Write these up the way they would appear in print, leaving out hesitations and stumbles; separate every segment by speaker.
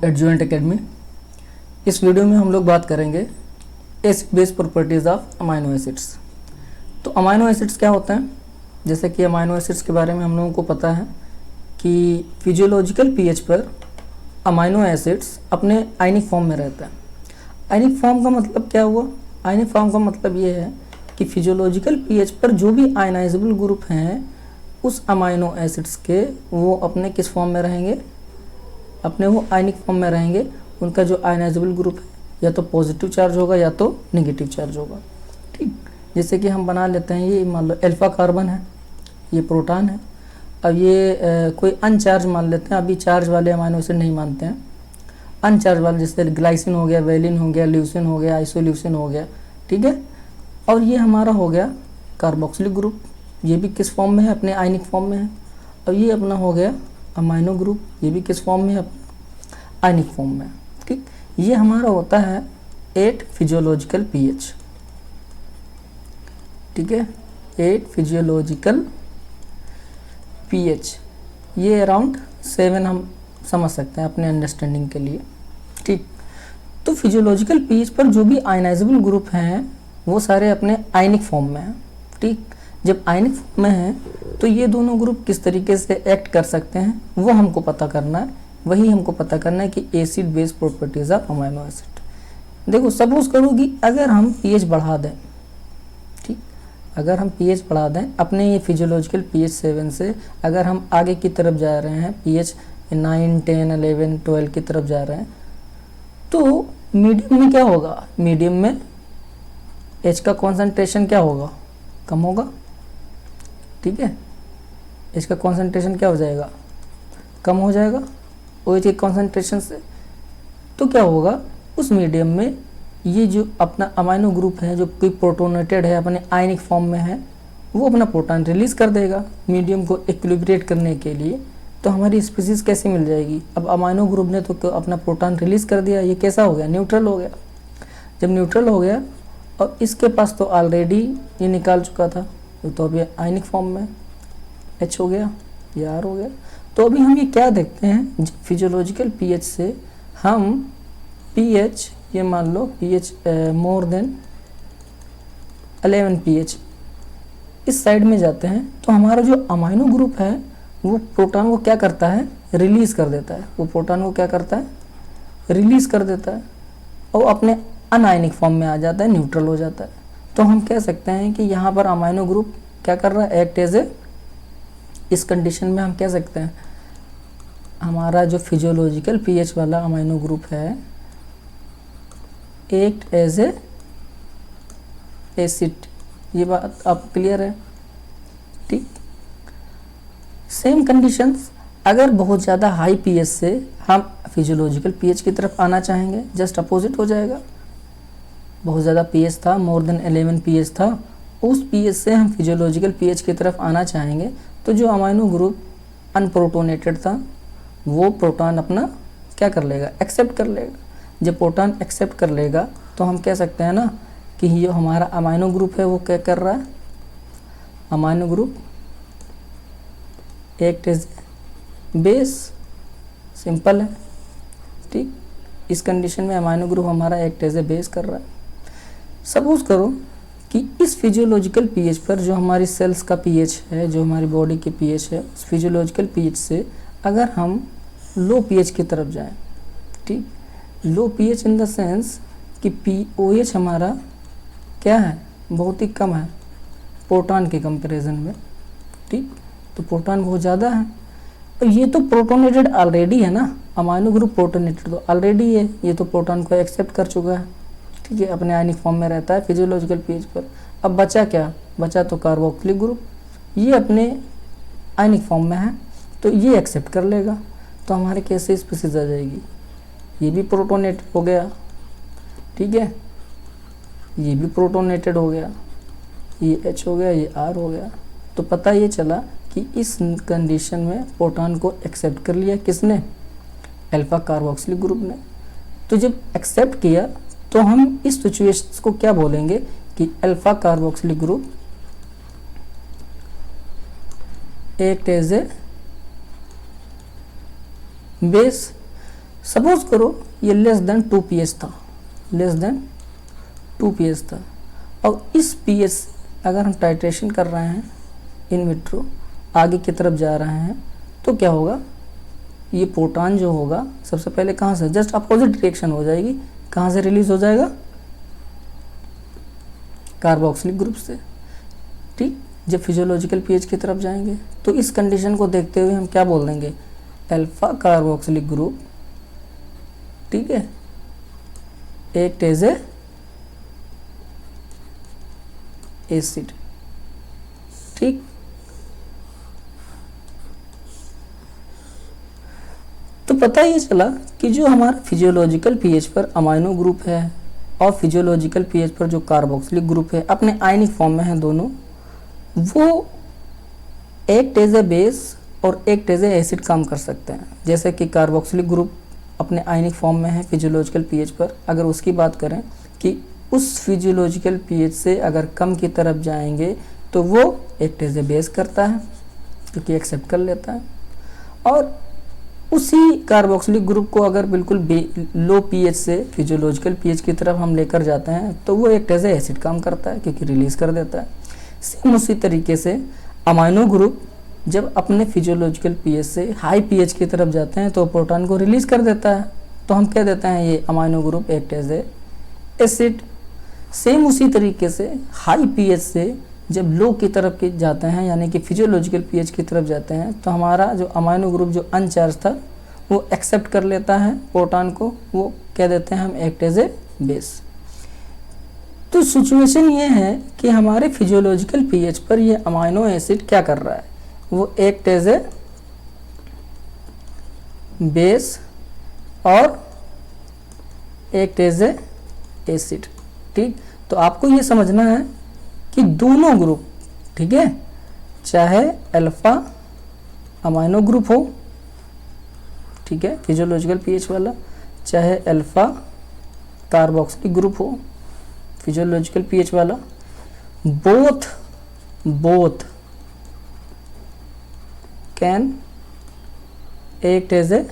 Speaker 1: Adjuvant academy. इस video में हम लोग बात करेंगे acid base properties of amino acids. तो अमाइनो एसिड्स क्या होते हैं? जैसे कि अमाइनो एसिड्स के बारे में हम लोगों को पता है कि फिजियोलॉजिकल पीएच पर अमाइनो एसिड्स अपने आयनिक फॉर्म में रहते हैं। आयनिक फॉर्म का मतलब क्या हुआ? आयनिक फॉर्म का मतलब ये है कि फिजियोलॉजिकल पीएच पर जो भी आयनाइजेबल ग्रुप हैं उस अमाइनो एसिड्स के वो अपने किस फॉर्म में रहेंगे? अपने वो आयनिक फॉर्म में रहेंगे। उनका जो आयनाइजेबल ग्रुप है या तो पॉजिटिव चार्ज होगा या तो नेगेटिव चार्ज होगा। ठीक, जैसे कि हम बना लेते हैं, ये मान लो अल्फा कार्बन है, ये प्रोटॉन है। अब ये कोई अनचार्ज मान लेते हैं, अभी चार्ज वाले अमाइनो एसिड नहीं मानते हैं, अनचार्ज वाले जैसे ग्लाइसिन हो गया, वेलिन हो गया, ल्यूसिन हो गया, आइसोल्यूसिन हो गया। ठीक है, और ये हमारा हो गया कार्बोक्सिलिक ग्रुप, ये भी किस फॉर्म में है? अपने आयनिक फॉर्म में है। और ये अपना हो गया अमाइनो ग्रुप, ये भी किस फॉर्म में है? आयनिक फॉर्म में। ठीक, ये हमारा होता है एट फिजियोलॉजिकल पीएच। ठीक है, एट फिजियोलॉजिकल पीएच, ये अराउंड 7 हम समझ सकते हैं अपने अंडरस्टैंडिंग के लिए। ठीक, तो फिजियोलॉजिकल पीएच पर जो भी आयनाइजेबल ग्रुप हैं वो सारे अपने आयनिक फॉर्म में हैं। ठीक, जब आयनिक फॉर्म में हैं तो ये दोनों ग्रुप किस तरीके से एक्ट कर सकते हैं वो हमको पता करना है। वही हमको पता करना है कि acid base properties of amino acid. देखो, सपोज करो कि अगर हम पीएच बढ़ा दें, ठीक, अगर हम पीएच बढ़ा दें अपने ये फिजियोलॉजिकल पीएच 7 से, अगर हम आगे की तरफ जा रहे हैं, पीएच 9, 10, 11, 12 की तरफ जा रहे हैं, तो मीडियम में क्या होगा? मीडियम में एच का कॉन्सेंट्रेशन क्या होगा? कम होगा। ठीक है, एच का कॉन्सेंट्रेशन क्या हो जाएगा? कम हो जाएगा ओ एच के कॉन्सेंट्रेशन से। तो क्या होगा? उस मीडियम में ये जो अपना अमाइनो ग्रुप है जो कोई प्रोटोनेटेड है, अपने आयनिक फॉर्म में है, वो अपना प्रोटॉन रिलीज कर देगा मीडियम को इक्विलिब्रेट करने के लिए। तो हमारी स्पीसीज कैसी मिल जाएगी? अब अमाइनो ग्रुप ने तो अपना प्रोटॉन रिलीज कर दिया, ये कैसा हो गया? न्यूट्रल हो गया। जब न्यूट्रल हो गया और इसके पास तो ऑलरेडी ये निकाल चुका था, तो अभी आयनिक फॉर्म में H हो गया, ये R हो गया। तो अभी हम ये क्या देखते हैं, फिजियोलॉजिकल पीएच से हम पीएच, ये मान लो पीएच मोर देन 11 पीएच, इस साइड में जाते हैं तो हमारा जो अमाइनो ग्रुप है वो प्रोटॉन को क्या करता है? रिलीज कर देता है। वो प्रोटॉन को क्या करता है? रिलीज कर देता है और अपने अनआयनिक फॉर्म में आ जाता है, न्यूट्रल हो जाता है। तो हम कह सकते हैं कि यहाँ पर अमाइनो ग्रुप क्या कर रहा है? एक्ट एज ए, इस कंडीशन में हम कह सकते हैं हमारा जो फिजियोलॉजिकल पीएच वाला अमाइनो ग्रुप है एक्ट एज ए एसिड। ये बात आप क्लियर है? ठीक, सेम कंडीशंस, अगर बहुत ज़्यादा हाई पीएच से हम फिजियोलॉजिकल पीएच की तरफ आना चाहेंगे, जस्ट अपोजिट हो जाएगा। बहुत ज़्यादा पीएच था, मोर देन 11 पीएच था, उस पीएच से हम फिजियोलॉजिकल पीएच की तरफ आना चाहेंगे तो जो अमाइनो ग्रुप अनप्रोटोनेटेड था वो प्रोटॉन अपना क्या कर लेगा? एक्सेप्ट कर लेगा। जब प्रोटॉन एक्सेप्ट कर लेगा तो हम कह सकते हैं ना कि ये हमारा अमाइनो ग्रुप है वो क्या कर रहा है? Amino group act as base, simple है। ठीक, इस कंडीशन में अमाइनो ग्रुप हमारा एक्ट एज ए बेस कर रहा है। सपोज करो कि इस फिजियोलॉजिकल पीएच पर जो हमारी सेल्स का पीएच है, जो हमारी बॉडी की पीएच है, उस फिजियोलॉजिकल पीएच से अगर हम लो पीएच की तरफ जाएं, ठीक, लो पीएच इन द सेंस कि पीओएच हमारा क्या है? बहुत ही कम है प्रोटॉन के कंपैरिजन में। ठीक, तो प्रोटॉन बहुत ज़्यादा है और ये तो प्रोटोनेटेड ऑलरेडी है ना, अमाइनो ग्रुप प्रोटोनेटेड तो ऑलरेडी है, ये तो प्रोटॉन को एक्सेप्ट कर चुका है। ठीक है, अपने आयनिक फॉर्म में रहता है फिजियोलॉजिकल पीएच पर। अब बचा क्या? बचा तो कार्बोक्सिलिक ग्रुप, ये अपने आयनिक फॉर्म में है तो ये एक्सेप्ट कर लेगा। तो हमारे कैसे स्पीसीज आ जाएगी? ये भी प्रोटोनेटेड हो गया, ठीक है, ये भी प्रोटोनेटेड हो गया, ये H हो गया, ये R हो गया। तो पता ये चला कि इस कंडीशन में प्रोटॉन को एक्सेप्ट कर लिया किसने? अल्फा कार्बोक्सिलिक ग्रुप ने। तो जब एक्सेप्ट किया तो हम इस सिचुएशन को क्या बोलेंगे कि alpha carboxylic group act as a base. Suppose करो ये लेस देन 2 pH था, लेस देन 2 pH था, और इस pH अगर हम टाइट्रेशन कर रहे हैं इन विट्रो, आगे की तरफ जा रहे हैं, तो क्या होगा, ये प्रोटॉन जो होगा सबसे पहले कहाँ से, जस्ट अपोजिट रिएक्शन हो जाएगी, कहाँ से रिलीज हो जाएगा, कार्बोक्सिलिक ग्रुप से। ठीक, जब फिजियोलॉजिकल पीएच की तरफ जाएंगे तो इस कंडीशन को देखते हुए हम क्या बोल देंगे, अल्फा कार्बोक्सिलिक ग्रुप, ठीक है, एक्ट एज ए एसिड। ठीक, तो पता ये चला कि जो हमारा फिजियोलॉजिकल पीएच पर अमाइनो ग्रुप है और फिजियोलॉजिकल पीएच पर जो कार्बोक्सिलिक ग्रुप है अपने आयनिक फॉर्म में है दोनों, वो एक्ट एज ए बेस और एक्ट एज ए एसिड काम कर सकते हैं। जैसे कि कार्बोक्सिलिक ग्रुप अपने आयनिक फॉर्म में है फिजियोलॉजिकल पीएच पर, अगर उसकी बात करें कि उस फिजियोलॉजिकल पीएच से अगर कम की तरफ जाएंगे तो वो एक्ट एज ए बेस करता है क्योंकि एक्सेप्ट कर लेता है, और उसी कार्बोक्सिलिक ग्रुप को अगर बिल्कुल लो पीएच से फिजियोलॉजिकल पीएच की तरफ हम लेकर जाते हैं तो वो एक्ट एज ए एसिड काम करता है क्योंकि रिलीज कर देता है। सेम उसी तरीके से अमाइनो ग्रुप जब अपने फिजियोलॉजिकल पीएच से हाई पीएच की तरफ जाते हैं तो प्रोटॉन को रिलीज कर देता है, तो हम कह देते हैं ये amino group act as a acid. Same उसी तरीके से हाई पीएच से जब लो की तरफ के जाते हैं यानी कि फिजियोलॉजिकल पीएच की तरफ जाते हैं तो हमारा जो अमाइनो ग्रुप जो अनचार्ज था वो एक्सेप्ट कर लेता है प्रोटॉन को, वो कह देते हैं हम एक्ट एज ए बेस। तो सिचुएशन ये है कि हमारे फिजियोलॉजिकल पीएच पर ये अमाइनो एसिड क्या कर रहा है, वो एक्ट एज ए बेस और एक्ट एज ए एसिड। ठीक, तो आपको ये समझना है कि दोनों ग्रुप, ठीक है, चाहे अल्फा अमाइनो ग्रुप हो, ठीक है, फिजियोलॉजिकल पीएच वाला, चाहे अल्फा कार्बोक्सिलिक ग्रुप हो फिजियोलॉजिकल पीएच वाला, both can act as a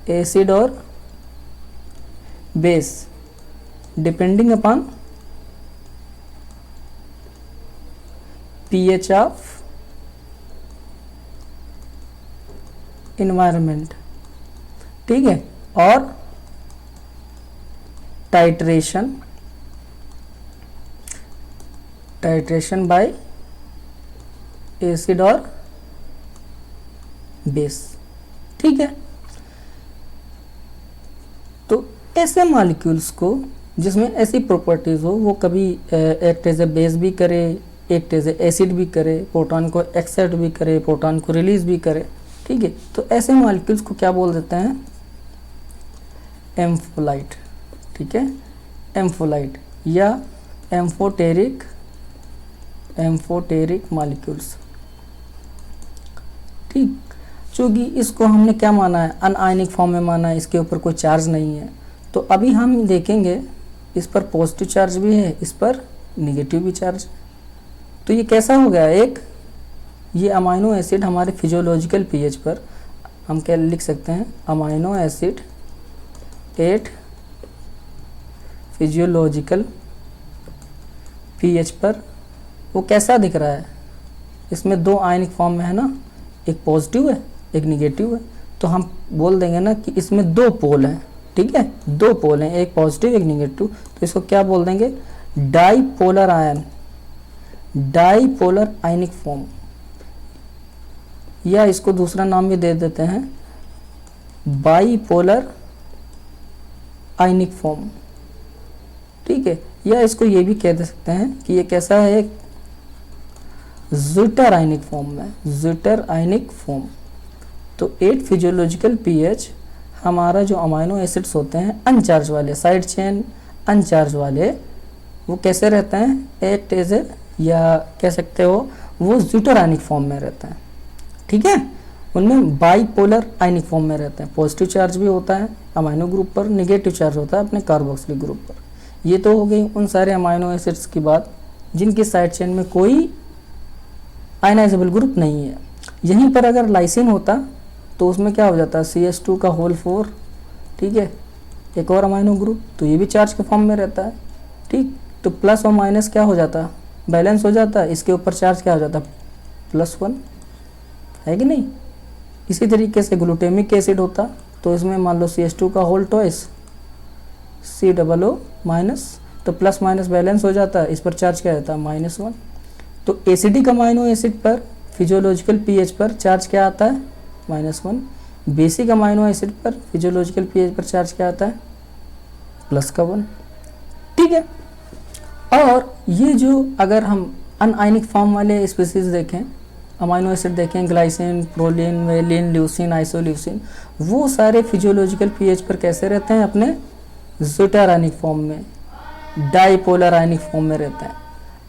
Speaker 1: acid और base depending upon pH of environment। ठीक है, और टाइट्रेशन बाय एसिड और बेस। ठीक है, तो ऐसे मॉलिक्यूल्स को जिसमें ऐसी प्रॉपर्टीज हो वो कभी एक्ट एज ए बेस भी करे, एक्ट एज ए एसिड भी करे, प्रोटॉन को एक्सेप्ट भी करे, प्रोटॉन को रिलीज भी करे। ठीक है, तो ऐसे मॉलिक्यूल्स को क्या बोल देते हैं, एम्फोलाइट। ठीक है, एम्फोलाइट या एम्फोटेरिक मॉलिक्यूल्स। ठीक, चूँकि इसको हमने क्या माना है, अनआयनिक फॉर्म में माना है, इसके ऊपर कोई चार्ज नहीं है, तो अभी हम देखेंगे इस पर पॉजिटिव चार्ज भी है, इस पर निगेटिव भी चार्ज। तो ये कैसा हो गया, एक ये अमाइनो एसिड हमारे फिजियोलॉजिकल पीएच पर हम क्या लिख सकते हैं, amino acid at physiological pH पर वो कैसा दिख रहा है, इसमें दो आयनिक फॉर्म में है ना, एक पॉजिटिव है एक निगेटिव है, तो हम बोल देंगे ना कि इसमें दो पोल हैं। ठीक है, दो पोल हैं, एक पॉजिटिव एक निगेटिव, तो इसको क्या बोल देंगे, डाईपोलर आयनिक फॉर्म, या इसको दूसरा नाम भी दे देते हैं बाईपोलर आयनिक फॉर्म। ठीक है, या इसको ये भी कह दे सकते हैं कि ये कैसा है, एक ज़्विटर आयनिक फॉर्म में, ज़्विटर आयनिक फॉर्म। तो 8 फिजियोलॉजिकल पीएच हमारा जो अमाइनो एसिड्स होते हैं अनचार्ज वाले, साइड चेन अनचार्ज वाले, वो कैसे रहते हैं, एक्ट एज ए, या कह सकते हो वो ज़्विटर आयनिक फॉर्म में रहते हैं। ठीक है, उनमें बाईपोलर आयनिक फॉर्म में रहते हैं, पॉजिटिव चार्ज भी होता है अमाइनो ग्रुप पर, निगेटिव चार्ज होता है अपने कार्बोक्सिलिक ग्रुप पर। ये तो हो गई उन सारे अमाइनो एसिड्स की बात जिनकी साइड चेन में कोई आयनाइजेबल ग्रुप नहीं है। यहीं पर अगर लाइसिन होता तो उसमें क्या हो जाता है CH2 का होल 4, ठीक है, एक और अमाइनो ग्रुप, तो ये भी चार्ज के फॉर्म में रहता है, ठीक। तो प्लस और माइनस क्या हो जाता है, बैलेंस हो जाता है, इसके ऊपर चार्ज क्या हो जाता है +1, है कि नहीं। इसी तरीके से ग्लूटामिक एसिड होता, तो इसमें मान लो CH2 का होल ट्वाइस COO माइनस, तो प्लस माइनस बैलेंस हो जाता है, इस पर चार्ज क्या रहता है -1। तो एसिडिक अमाइनो एसिड पर फिजियोलॉजिकल पीएच पर चार्ज क्या आता है -1। बेसिक अमाइनो एसिड पर फिजियोलॉजिकल पीएच पर चार्ज क्या आता है +1, ठीक है। और ये जो अगर हम अनआयनिक फॉर्म वाले स्पीसीज देखें, अमाइनो एसिड देखें, glycine, proline, valine, leucine, isoleucine, वो सारे फिजियोलॉजिकल पीएच पर कैसे रहते हैं, अपने ज़्यूटारायनिक फॉर्म में, डाइपोलर आयनिक फॉर्म में रहते हैं।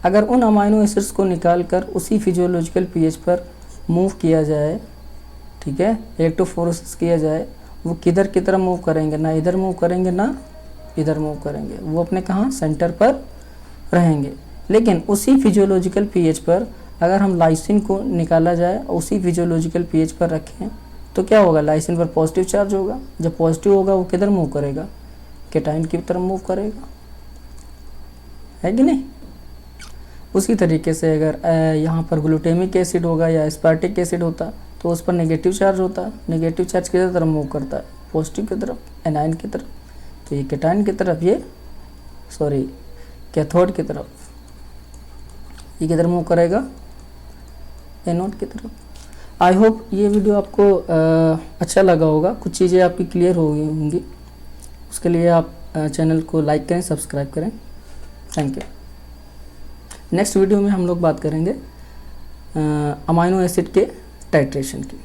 Speaker 1: अगर उन अमाइनो एसिड्स को निकाल कर उसी फिजियोलॉजिकल पीएच पर मूव किया जाए, ठीक है, इलेक्ट्रोफोरेसिस किया जाए, वो किधर की तरफ मूव करेंगे, ना इधर मूव करेंगे ना इधर मूव करेंगे, वो अपने कहाँ सेंटर पर रहेंगे। लेकिन उसी फिजियोलॉजिकल पीएच पर अगर हम लाइसिन को निकाला जाए और उसी फिजियोलॉजिकल पीएच पर रखें तो क्या होगा, लाइसिन पर पॉजिटिव चार्ज होगा, जब पॉजिटिव होगा वो किधर मूव करेगा, केटाइन की तरफ मूव करेगा, है कि नहीं। उसी तरीके से अगर यहाँ पर ग्लूटामिक एसिड होगा या एस्पार्टिक एसिड होता तो उस पर नेगेटिव चार्ज होता, नेगेटिव चार्ज किधर तरफ मूव करता है, पॉजिटिव की तरफ, एनाइन की तरफ, तो ये केटाइन की तरफ, ये सॉरी कैथोड की तरफ, ये किधर मूव करेगा एनोड की तरफ। आई होप ये वीडियो आपको अच्छा लगा होगा, कुछ चीज़ें आपकी क्लियर हो गई होंगी। उसके लिए आप चैनल को लाइक करें, सब्सक्राइब करें। Thank you. नेक्स्ट वीडियो में हम लोग बात करेंगे अमाइनो एसिड के टाइट्रेशन की।